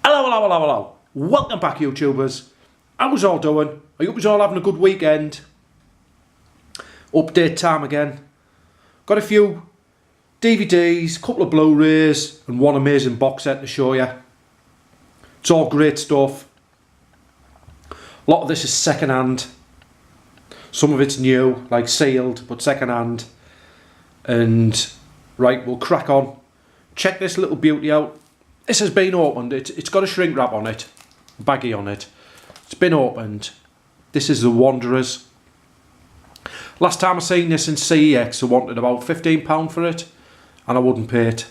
Hello, hello, hello, hello. Welcome back, YouTubers. How's all doing? I hope you're all having a good weekend. Update time again. Got a few DVDs, a couple of Blu-rays and one amazing box set to show you. It's all great stuff. A lot of this is second hand. Some of it's new, like sealed, but second hand. And right, we'll crack on. Check this little beauty out. This has been opened. It's got a shrink wrap on it, baggy on it. It's been opened. This is the Wanderers. Last time I seen this in CEX, I wanted about £15 for it, and I wouldn't pay it.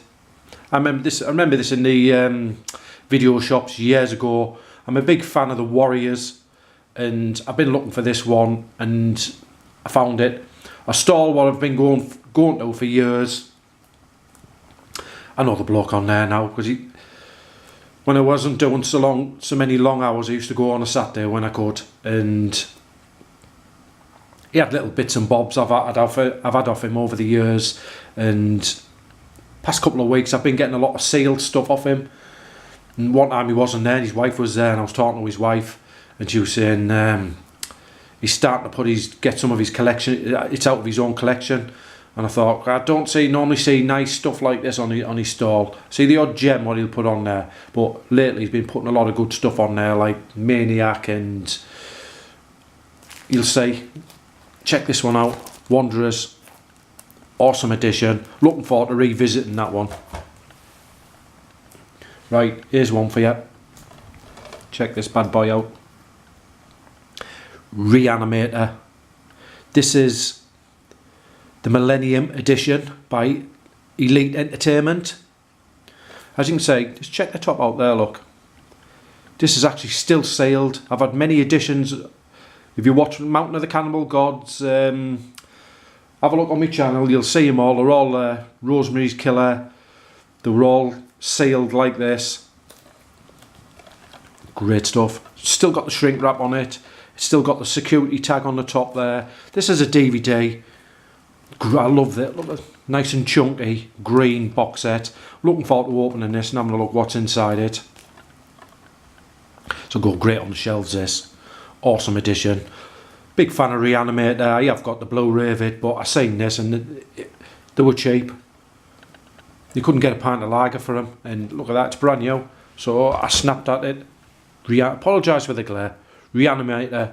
I remember this in the video shops years ago. I'm a big fan of the Warriors, and I've been looking for this one, and I found it. A stall what I've been going to for years. I know the bloke on there now because when I wasn't doing so many long hours, I used to go on a Saturday when I could, and he had little bits and bobs I've had off him over the years. And past couple of weeks I've been getting a lot of sealed stuff off him. And one time he wasn't there, his wife was there, and I was talking to his wife, and she was saying he's starting to get some of his collection. It's out of his own collection. And I thought, I don't normally see nice stuff like this on his stall. See the odd gem what he'll put on there, but lately he's been putting a lot of good stuff on there, like Maniac, and you'll see. Check this one out, Wanderers, awesome edition. Looking forward to revisiting that one. Right, here's one for you. Check this bad boy out. Reanimator. This is the Millennium Edition by Elite Entertainment. As you can see, just check the top out there, look. This is actually still sealed. I've had many editions. If you watch Mountain of the Cannibal Gods, have a look on my channel, you'll see them all. They're all Rosemary's Killer. They were all sealed like this. Great stuff. Still got the shrink wrap on it. It's still got the security tag on the top there. This is a DVD. I love it. Look, nice and chunky green box set. Looking forward to opening this and having a look what's inside it. So go great on the shelves, this. Awesome edition. Big fan of Reanimator. Yeah, I've got the Blu-ray of it, but I seen this and they were cheap. You couldn't get a pint of lager for them, and look at that, it's brand new. So I snapped at it. Apologise for the glare. Reanimator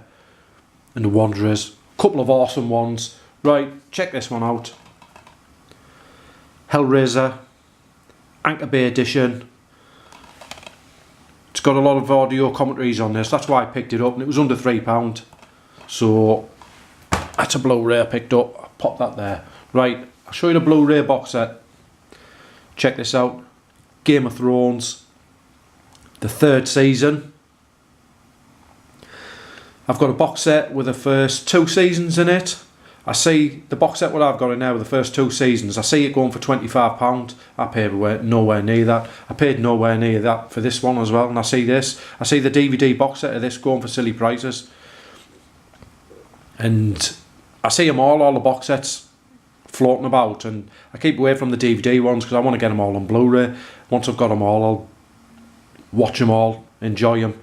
and the Wanderers. Couple of awesome ones. Right, check this one out. Hellraiser, Anchor Bay edition. It's got a lot of audio commentaries on this. That's why I picked it up, and it was under £3. So that's a Blu-ray I picked up. I'll pop that there. Right, I'll show you the Blu-ray box set. Check this out. Game of Thrones, the 3rd season. I've got a box set with the first 2 seasons in it. I see the box set what I've got in there with the first 2 seasons. I see it going for £25. I paid nowhere near that. I paid nowhere near that for this one as well. And I see this. I see the DVD box set of this going for silly prices. And I see them all the box sets floating about. And I keep away from the DVD ones because I want to get them all on Blu-ray. Once I've got them all, I'll watch them all, enjoy them.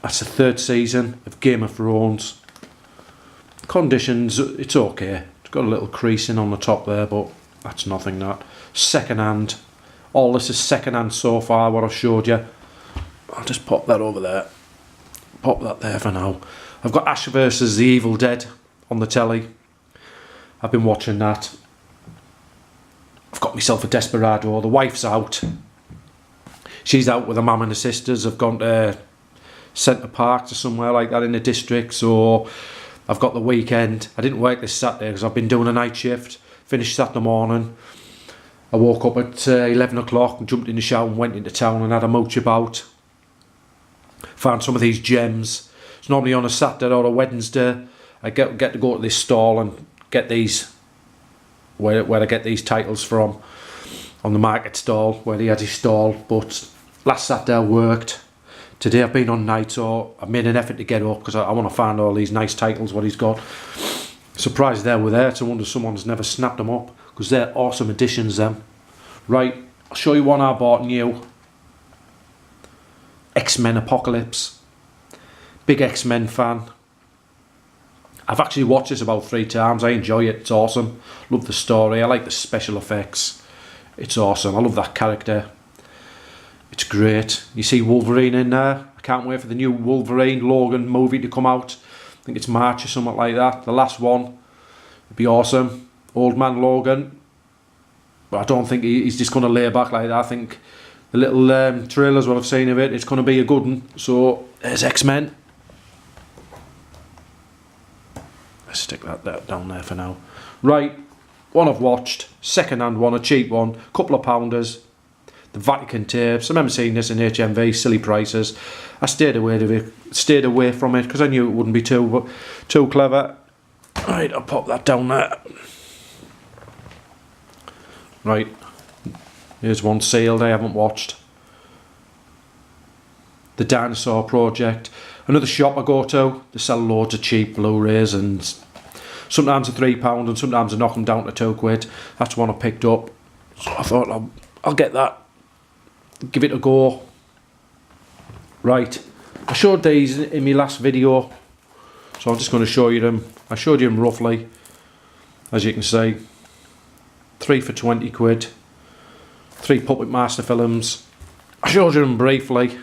That's the 3rd season of Game of Thrones. Conditions, it's okay. It's got a little creasing on the top there, but that's nothing. That second hand. All this is second hand so far, what I've showed you. I'll just pop that over there. Pop that there for now. I've got Ash vs the Evil Dead on the telly. I've been watching that. I've got myself a Desperado. The wife's out. She's out with her mum and her sisters. I've gone to Centre Park to somewhere like that in the district, so I've got the weekend. I didn't work this Saturday because I've been doing a night shift. Finished Saturday morning. I woke up at 11 o'clock and jumped in the shower and went into town and had a mooch about. Found some of these gems. It's normally on a Saturday or a Wednesday. I get to go to this stall and get these, where I get these titles from, on the market stall where he had his stall. But last Saturday I worked. Today I've been on night, so I've made an effort to get up because I want to find all these nice titles what he's got. Surprised they were there. It's a wonder someone's never snapped them up because they're awesome additions them. Right, I'll show you one I bought new. X-Men Apocalypse. Big X-Men fan. I've actually watched this about 3 times. I enjoy it. It's awesome. Love the story. I like the special effects. It's awesome. I love that character. It's great. You see Wolverine in there. I can't wait for the new Wolverine Logan movie to come out. I think it's March or something like that. The last one. It'd be awesome. Old man Logan. But I don't think he's just going to lay back like that. I think the little trailers what I've seen of it, it's going to be a good one. So there's X-Men. Let's stick that down there for now. Right, one I've watched, second-hand one, a cheap one, couple of pounders. The Vatican tapes. I remember seeing this in HMV, silly prices. I stayed away from it because I knew it wouldn't be too clever. Right, I'll pop that down there. Right, here's one sealed I haven't watched. The Dinosaur Project. Another shop I go to, they sell loads of cheap Blu-rays, and sometimes a £3 and sometimes I knock them down to £2. That's one I picked up. So I thought I'll get that. Give it a go. Right, I showed these in my last video, so I'm just going to show you them. I showed you them roughly, as you can see. 3 for £20. 3 Puppet Master films. I showed you them briefly.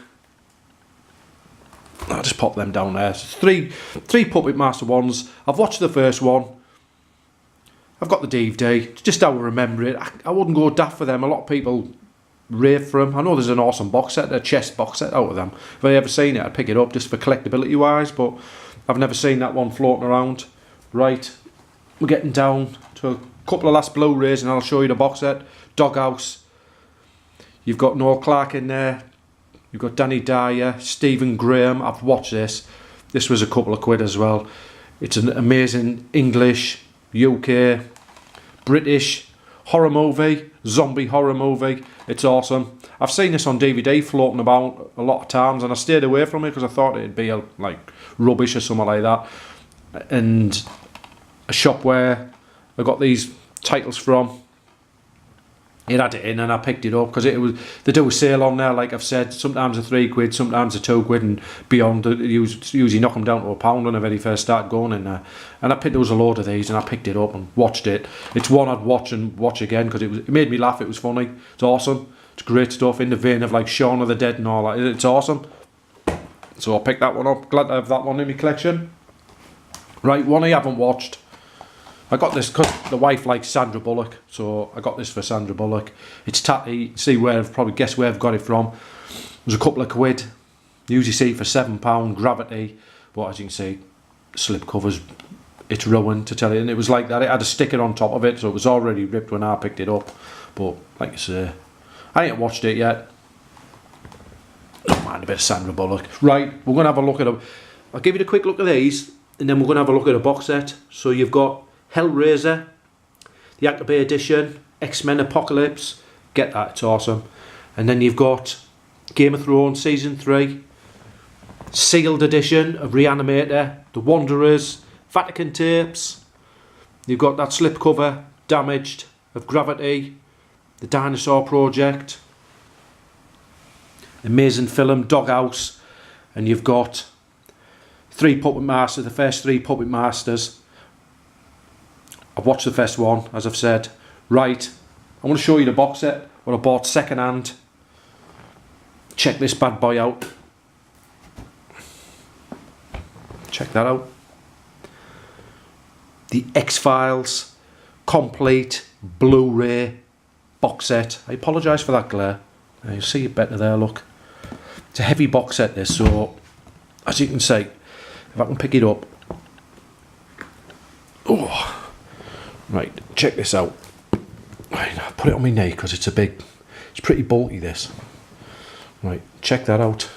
I'll just pop them down there. So three Puppet Master ones. I've watched the first one. I've got the DVD. It's just how I remember it. I wouldn't go daft for them. A lot of people rave for them. I know there's an awesome box set, a chest box set out of them. If I ever seen it, I'd pick it up just for collectability wise, but I've never seen that one floating around. Right, we're getting down to a couple of last Blu-rays and I'll show you the box set. Doghouse. You've got Noel Clarke in there. You've got Danny Dyer, Stephen Graham. I've watched this. This was a couple of quid as well. It's an amazing English, UK, British horror movie, zombie horror movie. It's awesome. I've seen this on DVD floating about a lot of times and I stayed away from it because I thought it'd be like rubbish or something like that. And a shop where I got these titles from, it had it in and I picked it up because they do a sale on there, like I've said, sometimes a £3, sometimes a £2 and beyond. Usually knock them down to £1 when I very first started going in there. And there was a load of these and I picked it up and watched it. It's one I'd watch and watch again because it made me laugh. It was funny. It's awesome. It's great stuff in the vein of like Shaun of the Dead and all that. It's awesome. So I picked that one up. Glad to have that one in my collection. Right, one I haven't watched. I got this because the wife likes Sandra Bullock, so I got this for Sandra Bullock. It's tatty. See where I've probably guess where I've got it from. There's a couple of quid. Usually see it for £7. Gravity, but as you can see, slip covers. It's ruined to tell you, and it was like that. It had a sticker on top of it, so it was already ripped when I picked it up. But like I say, I ain't watched it yet. Don't mind a bit of Sandra Bullock. Right, we're gonna have a look at them. I'll give you a quick look at these, and then we're gonna have a look at a box set. So you've got Hellraiser, the Anchor Bay edition, X-Men Apocalypse, get that, it's awesome. And then you've got Game of Thrones Season 3, sealed edition of Reanimator, The Wanderers, Vatican tapes, you've got that slipcover, Damaged, of Gravity, The Dinosaur Project, amazing film, Doghouse, and you've got 3 Puppet Masters, the first 3 Puppet Masters. I've watched the first one, as I've said. Right, I want to show you the box set, what I bought second hand. Check this bad boy out. Check that out. The X-Files complete Blu-ray box set. I apologise for that glare. You'll see it better there, look. It's a heavy box set this, so as you can see, if I can pick it up. Oh. Right, check this out. Right, I'll put it on my knee because it's it's pretty bulky this. Right, check that out.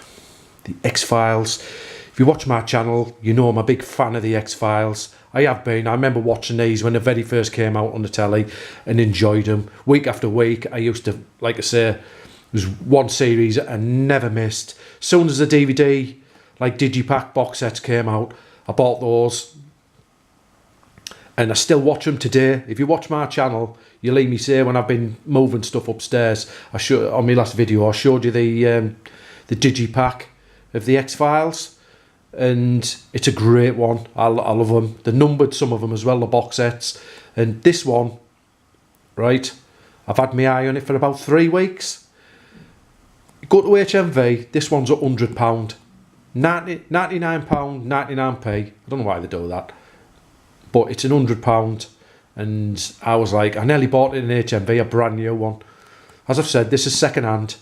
The X-Files. If you watch my channel, you know I'm a big fan of the X-Files. I have been. I remember watching these when they very first came out on the telly and enjoyed them. Week after week, I used to, like I say, there was one series I never missed. As soon as the DVD, like Digipack box sets came out, I bought those. And I still watch them today. If you watch my channel, you'll hear me say when I've been moving stuff upstairs. On my last video, I showed you the Digipack. of the X-Files, and it's a great one. I love them. They're numbered, some of them as well, the box sets. And this one, right, I've had my eye on it for about 3 weeks. Go to HMV, this one's £100. £99, 99p. I don't know why they do that, but it's £100. And I was like, I nearly bought it in HMV, a brand new one. As I've said, this is second hand.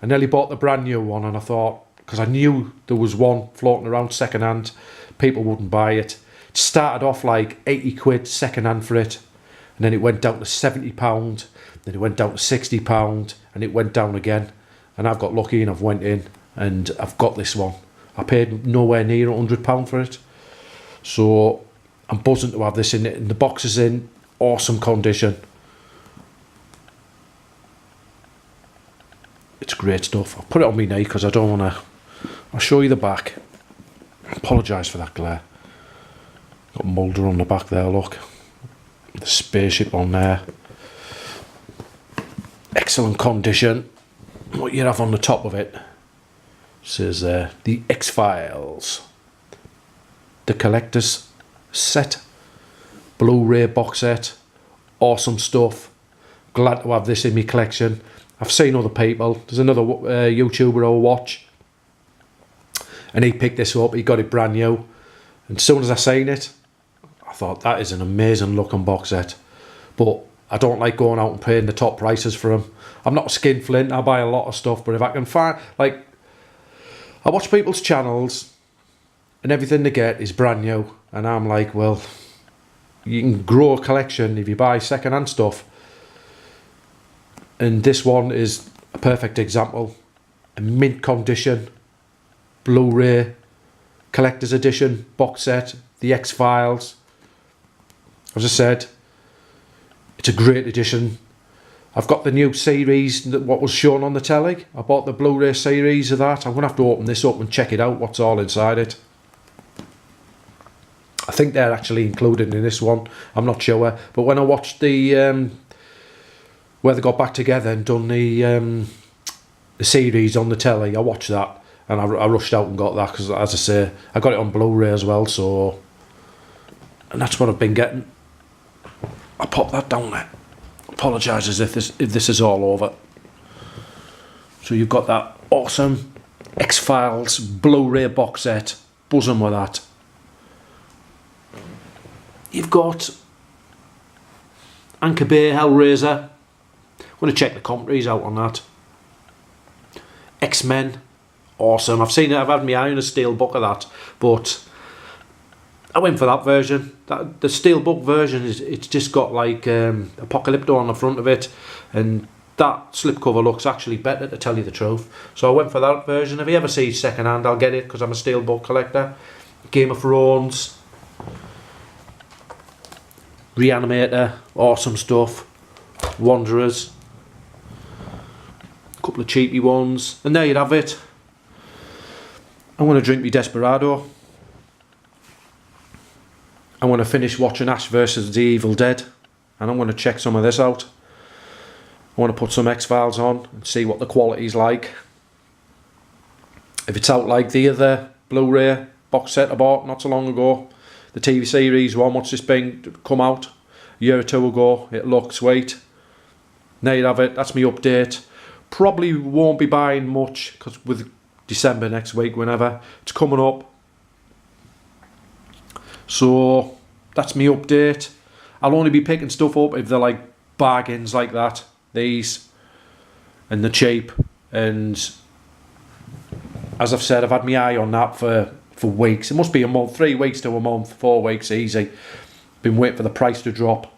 I nearly bought the brand new one, and I thought, because I knew there was one floating around second hand, people wouldn't buy it. It started off like 80 quid second hand for it, and then it went down to £70, then it went down to £60, and it went down again. And I've got lucky and I've went in and I've got this one. I paid nowhere near £100 for it. So I'm buzzing to have this in it. And the box is in awesome condition. It's great stuff. I'll put it on my knee because I don't want to... I'll show you the back. I apologise for that glare. Got Mulder on the back there, look. The spaceship on there. Excellent condition. What you have on the top of it says the X-Files, the collector's set, Blu-ray box set. Awesome stuff. Glad to have this in my collection. I've seen other people. There's another YouTuber I watch, and he picked this up. He got it brand new, and as soon as I seen it, I thought that is an amazing looking box set. But I don't like going out and paying the top prices for them. I'm not a skinflint, I buy a lot of stuff, but if I can find, like, I watch people's channels and everything they get is brand new, and I'm like, well, you can grow a collection if you buy second-hand stuff, and this one is a perfect example. A mint condition Blu-ray collector's edition box set, the X-Files. As I said, it's a great edition. I've got the new series, what was shown on the telly. I bought the Blu-ray series of that. I'm going to have to open this up and check it out, what's all inside it. I think they're actually included in this one. I'm not sure. But when I watched the... where they got back together and done the series on the telly, I watched that. And I rushed out and got that because, as I say, I got it on Blu-ray as well. So... And that's what I've been getting. I'll pop that down there. Apologise if this is all over. So you've got that awesome X-Files Blu-ray box set. Buzzing with that. You've got Anchor Bay Hellraiser. I'm going to check the commentaries out on that. X-Men. Awesome. I've seen it. I've had my eye on a steelbook of that, but I went for that version. The steelbook version it's just got like Apocalypto on the front of it, and that slipcover looks actually better, to tell you the truth. So I went for that version. If you ever see second hand, I'll get it because I'm a steelbook collector. Game of Thrones, Reanimator, awesome stuff. Wanderers, a couple of cheapy ones, and there you have it. I'm going to drink me Desperado. I'm going to finish watching Ash vs the Evil Dead, and I'm going to check some of this out. I want to put some X-Files on and see what the quality's like. If it's out like the other Blu-ray box set I bought not so long ago, the TV series one, what's this been come out a year or two ago, it looked sweet. There you have it, that's my update. Probably won't be buying much because with December next week, whenever it's coming up. So that's my update. I'll only be picking stuff up if they're like bargains like that, these, and they're cheap. And as I've said, I've had my eye on that for weeks. It must be a month, 3 weeks to a month, 4 weeks easy. Been waiting for the price to drop.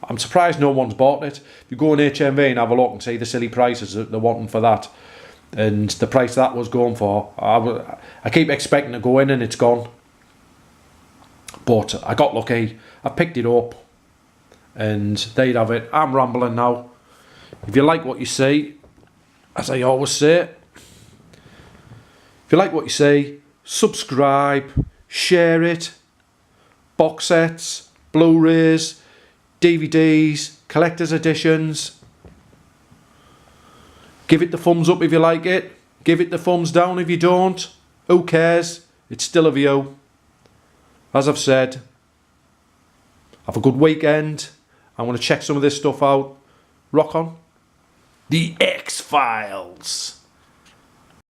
I'm surprised no one's bought it. If you go on HMV and have a look and see the silly prices that they're wanting for that, and the price that was going for, I keep expecting to go in and it's gone. But I got lucky. I picked it up, and there you have it. I'm rambling now. If you like what you see, as I always say, if you like what you see, subscribe, share it. Box sets, Blu-rays, DVDs, collector's editions. Give it the thumbs up if you like it. Give it the thumbs down if you don't. Who cares? It's still a view. As I've said, have a good weekend. I want to check some of this stuff out. Rock on. The X-Files.